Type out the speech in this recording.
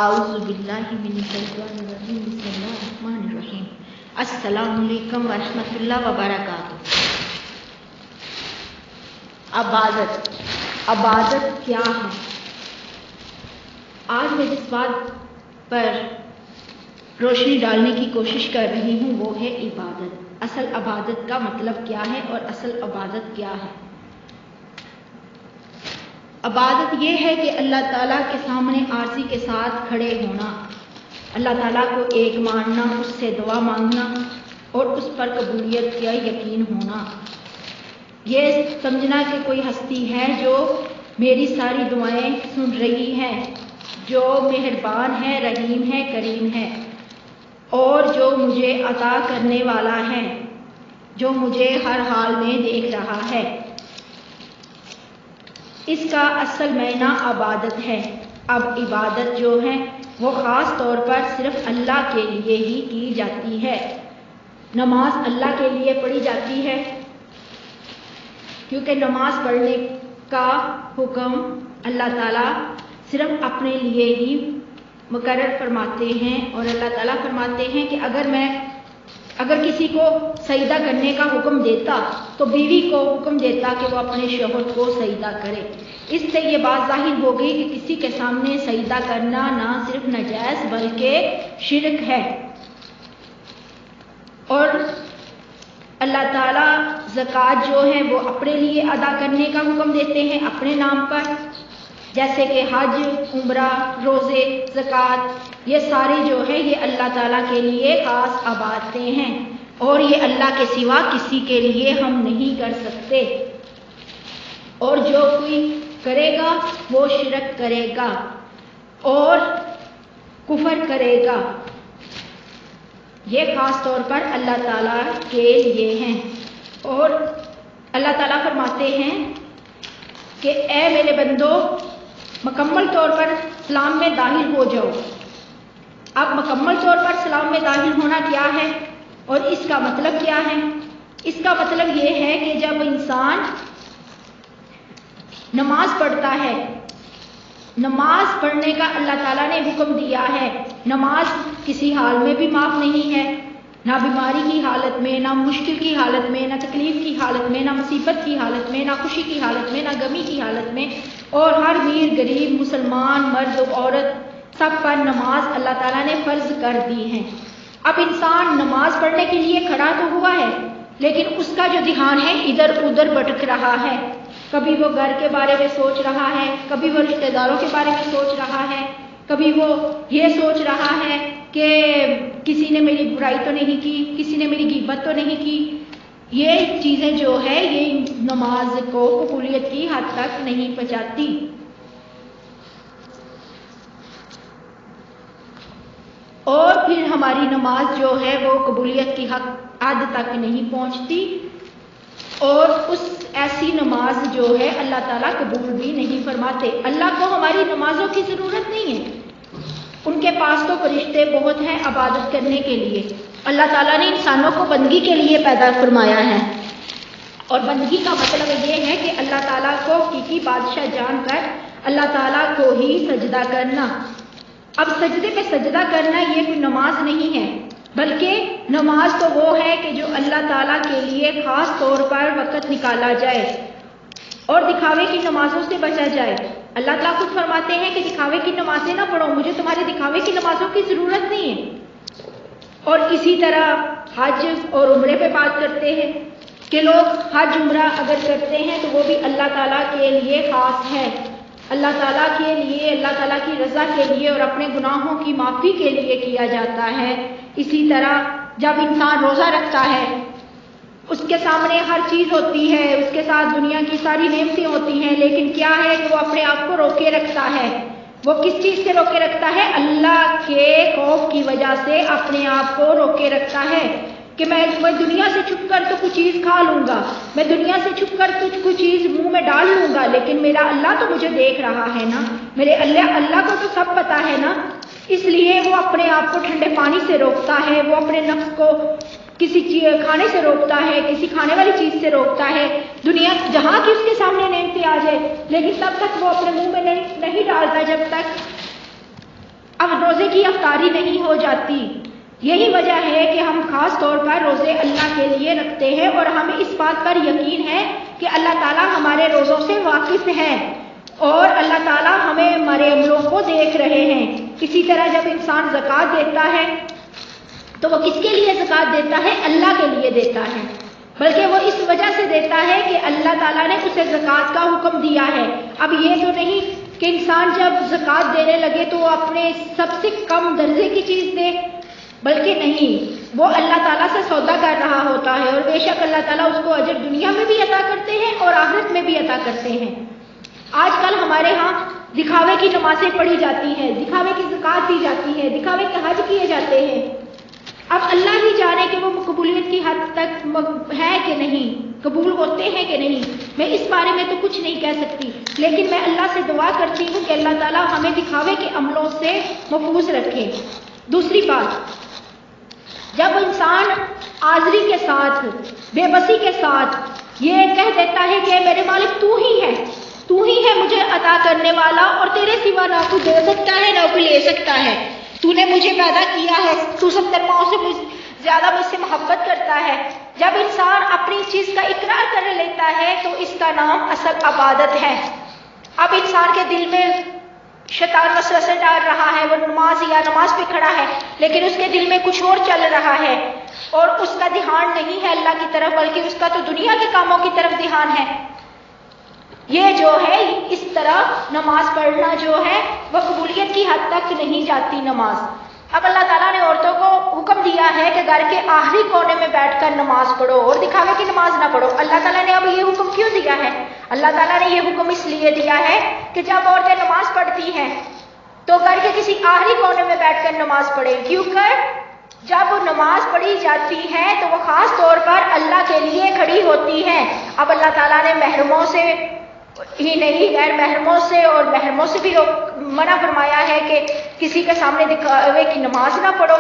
اعوذ باللہ من الشیطان الرجیم بسم اللہ الرحمن الرحیم السلام علیکم ورحمۃ اللہ وبرکاتہ۔ عبادت کیا ہے؟ آج میں جس بات پر روشنی ڈالنے کی کوشش کر رہی ہوں وہ ہے عبادت۔ اصل عبادت کا مطلب کیا ہے اور اصل عبادت کیا ہے؟ عبادت یہ ہے کہ اللہ تعالیٰ کے سامنے عاجزی کے ساتھ کھڑے ہونا، اللہ تعالیٰ کو ایک ماننا، اس سے دعا مانگنا اور اس پر قبولیت کا یقین ہونا، یہ سمجھنا کہ کوئی ہستی ہے جو میری ساری دعائیں سن رہی ہے، جو مہربان ہے، رحیم ہے، کریم ہے اور جو مجھے عطا کرنے والا ہے، جو مجھے ہر حال میں دیکھ رہا ہے۔ اس کا اصل معنی عبادت ہے۔ اب عبادت جو ہے وہ خاص طور پر صرف اللہ کے لیے ہی کی جاتی ہے۔ نماز اللہ کے لیے پڑھی جاتی ہے کیونکہ نماز پڑھنے کا حکم اللہ تعالیٰ صرف اپنے لیے ہی مقرر فرماتے ہیں، اور اللہ تعالیٰ فرماتے ہیں کہ اگر کسی کو سجدہ کرنے کا حکم دیتا تو بیوی کو حکم دیتا کہ وہ اپنے شوہر کو سجدہ کرے۔ اس سے یہ بات ظاہر ہو گئی کہ کسی کے سامنے سجدہ کرنا نہ صرف ناجائز بلکہ شرک ہے۔ اور اللہ تعالیٰ زکوٰۃ جو ہے وہ اپنے لیے ادا کرنے کا حکم دیتے ہیں اپنے نام پر، جیسے کہ حج، عمرہ، روزے، زکوٰۃ، یہ سارے جو ہے یہ اللہ تعالیٰ کے لیے خاص عبادتیں ہیں اور یہ اللہ کے سوا کسی کے لیے ہم نہیں کر سکتے، اور جو کوئی کرے گا وہ شرک کرے گا اور کفر کرے گا۔ یہ خاص طور پر اللہ تعالیٰ کے لیے ہیں، اور اللہ تعالیٰ فرماتے ہیں کہ اے میرے بندو مکمل طور پر اسلام میں داخل ہو جاؤ۔ اب مکمل طور پر اسلام میں داخل ہونا کیا ہے اور اس کا مطلب کیا ہے؟ اس کا مطلب یہ ہے کہ جب انسان نماز پڑھتا ہے، نماز پڑھنے کا اللہ تعالیٰ نے حکم دیا ہے، نماز کسی حال میں بھی معاف نہیں ہے، نہ بیماری کی حالت میں، نہ مشکل کی حالت میں، نہ تکلیف کی حالت میں، نہ مصیبت کی حالت میں، نہ خوشی کی حالت میں، نہ غمی کی حالت میں، اور ہر امیر غریب مسلمان مرد عورت سب پر نماز اللہ تعالیٰ نے فرض کر دی ہے۔ اب انسان نماز پڑھنے کے لیے کھڑا تو ہوا ہے لیکن اس کا جو دھیان ہے ادھر ادھر بھٹک رہا ہے، کبھی وہ گھر کے بارے میں سوچ رہا ہے، کبھی وہ رشتہ داروں کے بارے میں سوچ رہا ہے، کبھی وہ یہ سوچ رہا ہے کہ کسی نے میری برائی تو نہیں کی، کسی نے میری غیبت تو نہیں کی۔ یہ چیزیں جو ہے یہ نماز کو قبولیت کی حد تک نہیں پہنچاتی۔ اور پھر ہماری نماز جو ہے وہ قبولیت کی حد تک نہیں پہنچتی، اور اس ایسی نماز جو ہے اللہ تعالیٰ قبول بھی نہیں فرماتے۔ اللہ کو ہماری نمازوں کی ضرورت نہیں ہے، ان کے پاس تو فرشتے بہت ہیں عبادت کرنے کے لیے۔ اللہ تعالیٰ نے انسانوں کو بندگی کے لیے پیدا فرمایا ہے، اور بندگی کا مطلب یہ ہے کہ اللہ تعالیٰ کو حقیقی بادشاہ جان کر اللہ تعالیٰ کو ہی سجدہ کرنا۔ اب سجدے پہ سجدہ کرنا یہ کوئی نماز نہیں ہے، بلکہ نماز تو وہ ہے کہ جو اللہ تعالیٰ کے لیے خاص طور پر وقت نکالا جائے اور دکھاوے کی نمازوں سے بچا جائے۔ اللہ تعالیٰ خود فرماتے ہیں کہ دکھاوے کی نمازیں نہ پڑھو، مجھے تمہارے دکھاوے کی نمازوں کی ضرورت نہیں ہے۔ اور اسی طرح حج اور عمرے پہ بات کرتے ہیں کہ لوگ حج عمرہ اگر کرتے ہیں تو وہ بھی اللہ تعالیٰ کے لیے خاص ہے، اللہ تعالیٰ کے لیے، اللہ تعالیٰ کی رضا کے لیے اور اپنے گناہوں کی معافی کے لیے کیا جاتا ہے۔ اسی طرح جب انسان روزہ رکھتا ہے اس کے سامنے ہر چیز ہوتی ہے، اس کے ساتھ دنیا کی ساری نعمتیں ہوتی ہیں، لیکن کیا ہے کہ وہ اپنے آپ کو روکے رکھتا ہے۔ وہ کس چیز سے روکے رکھتا ہے؟ اللہ کے خوف کی وجہ سے اپنے آپ کو روکے رکھتا ہے کہ میں دنیا سے چھپ کر تو کچھ چیز کھا لوں گا، میں دنیا سے چھپ کر کچھ چیز منہ میں ڈال لوں گا، لیکن میرا اللہ تو مجھے دیکھ رہا ہے نا، میرے اللہ کو تو سب پتا ہے نا۔ اس لیے وہ اپنے آپ کو ٹھنڈے پانی سے روکتا ہے، وہ اپنے نفس کو کسی چیز کھانے سے روکتا ہے، کسی کھانے والی چیز سے روکتا ہے، دنیا جہاں کی اس کے سامنے نعمتیں آ جائے لیکن تب تک وہ اپنے منہ میں نہیں ڈالتا جب تک اب کی افطاری نہیں ہو جاتی۔ یہی وجہ ہے کہ ہم خاص طور پر روزے اللہ کے لیے رکھتے ہیں اور ہمیں اس بات پر یقین ہے کہ اللہ تعالیٰ ہمارے روزوں سے واقف ہے اور اللہ تعالیٰ ہمیں ہمارے عملوں کو دیکھ رہے ہیں۔ اسی طرح جب انسان زکوٰۃ دیتا ہے تو وہ کس کے لیے زکوٰۃ دیتا ہے؟ اللہ کے لیے دیتا ہے، بلکہ وہ اس وجہ سے دیتا ہے کہ اللہ تعالیٰ نے اسے زکوٰۃ کا حکم دیا ہے۔ اب یہ تو نہیں کہ انسان جب زکوٰۃ دینے لگے تو وہ اپنے سب سے کم درجے کی چیز دے، بلکہ نہیں، وہ اللہ تعالیٰ سے سودا کر رہا ہوتا ہے اور بے شک اللہ تعالیٰ اس کو اجر دنیا میں بھی عطا کرتے ہیں اور آخرت میں بھی عطا کرتے ہیں۔ آج کل ہمارے ہاں دکھاوے کی نمازیں پڑھی جاتی ہیں، دکھاوے کی زکوٰۃ دی جاتی ہے، دکھاوے کے حج کیے جاتے ہیں۔ اب اللہ ہی جانے کہ وہ قبولیت کی حد تک ہے کہ نہیں، قبول ہوتے ہیں کہ نہیں، میں اس بارے میں تو کچھ نہیں کہہ سکتی، لیکن میں اللہ سے دعا کرتی ہوں کہ اللہ تعالیٰ ہمیں دکھاوے کے عملوں سے محفوظ رکھے۔ دوسری بات، جب انسان عاجزی کے ساتھ، بے بسی کے ساتھ یہ کہہ دیتا ہے کہ میرے مالک تو ہی ہے مجھے عطا کرنے والا اور تیرے سوا نہ کوئی دے سکتا ہے نہ کوئی لے سکتا ہے، تو نے مجھے پیدا کیا ہے، تو 70 ماؤں سے زیادہ مجھ سے محبت کرتا ہے، جب انسان اپنی چیز کا اقرار کر لیتا ہے تو اس کا نام اصل عبادت ہے۔ اب انسان کے دل میں شیطان وسوسے ڈال رہا ہے، وہ نماز پہ کھڑا ہے لیکن اس کے دل میں کچھ اور چل رہا ہے اور اس کا دھیان نہیں ہے اللہ کی طرف، بلکہ اس کا تو دنیا کے کاموں کی طرف دھیان ہے۔ یہ جو ہے اس طرح نماز پڑھنا جو ہے وہ قبولیت کی حد تک نہیں جاتی نماز۔ اب اللہ تعالیٰ نے عورتوں کو حکم دیا ہے کہ گھر کے آخری کونے میں بیٹھ کر نماز پڑھو اور دکھاوے کی نماز نہ پڑھو۔ اللہ تعالیٰ نے اب یہ حکم کیوں دیا ہے؟ اللہ تعالیٰ نے یہ حکم اس لیے دیا ہے کہ جب عورتیں نماز پڑھتی ہیں تو گھر کے کسی آخری کونے میں بیٹھ کر نماز پڑھیں، کیونکہ جب نماز پڑھی جاتی ہے تو وہ خاص طور پر اللہ کے لیے کھڑی ہوتی ہے۔ اب اللہ تعالیٰ نے محرموں سے ہی نہیں، غیر محرموں سے اور محرموں سے بھی منع فرمایا ہے کہ کسی کے سامنے دکھاوے کی نماز نہ پڑھو۔